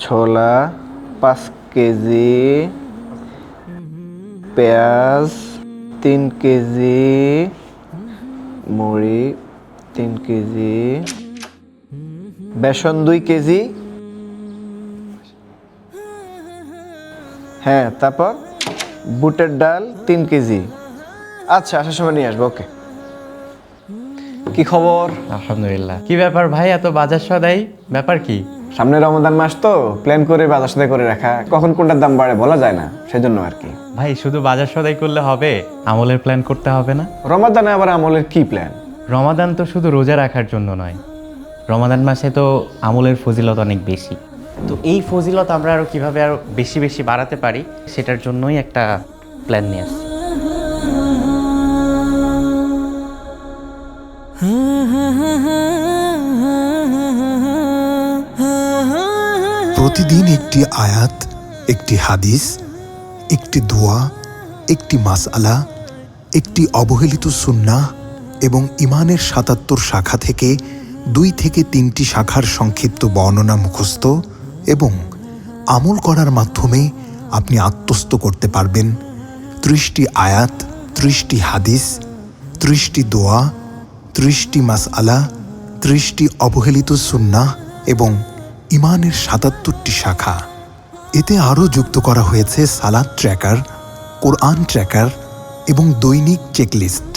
ছোলা 5 কেজি, পেঁয়াজ 3 কেজি, মুড়ি 3 কেজি, বেসন 2 কেজি, হ্যাঁ তারপর বুটের ডাল 3 কেজি। আচ্ছা আসার সময় নিয়ে আসবো। ওকে, কি খবর? আলহামদুলিল্লাহ। কি ব্যাপার ভাই, এত বাজার সদাই, ব্যাপার কি? সামনে রমজান মাস তো প্ল্যান করে বাজার সদাই করে রাখা, কখন কোনটার দাম বাড়ে বলা যায় না, সেজন্য আর কি। ভাই শুধু বাজার সদাই করলে হবে? আমলের প্ল্যান করতে হবে না? রমাদানে আবার আমলের কি প্ল্যান? রমাদান তো শুধু রোজা রাখার জন্য নয়, রমাদান মাসে তো আমলের ফজিলত অনেক বেশি। তো এই ফজিলত আমরা আরো কিভাবে আরো বেশি বেশি বাড়াতে পারি সেটার জন্যই একটা প্ল্যান নিয়ে আসছি। প্রতিদিন একটি আয়াত, একটি হাদিস, একটি দোয়া, একটি মাসআলা, একটি অবহেলিত সুন্নাহ এবং ইমানের ৭৭ শাখা থেকে ২ থেকে ৩টি শাখার সংক্ষিপ্ত বর্ণনা মুখস্থ এবং আমল করার মাধ্যমে আপনি আত্মস্থ করতে পারবেন ৩০টি আয়াত, ৩০টি হাদিস, ৩০টি দোয়া, ৩০টি মাসআলা, ৩০টি অবহেলিত সুন্নাহ এবং ইমানের ৭৭টি শাখা। এতে আরও যুক্ত করা হয়েছে সালাত ট্র্যাকার, কোরআন ট্র্যাকার এবং দৈনিক চেকলিস্ট,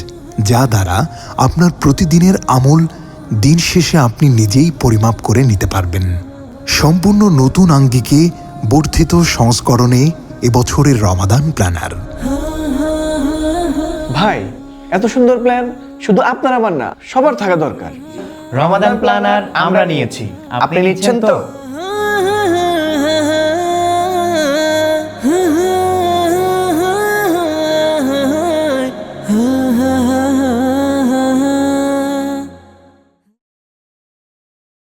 যা দ্বারা আপনার প্রতিদিনের আমল দিন শেষে আপনি নিজেই পরিমাপ করে নিতে পারবেন। সম্পূর্ণ নতুন আঙ্গিকে বর্ধিত সংস্করণে এবছরের রমাদান প্ল্যানার। ভাই এত সুন্দর প্ল্যান শুধু আপনার আমার না, সবার থাকা দরকার। রমাদান প্ল্যানার আমরা নিয়েছি, আপনি নিচ্ছেন তো?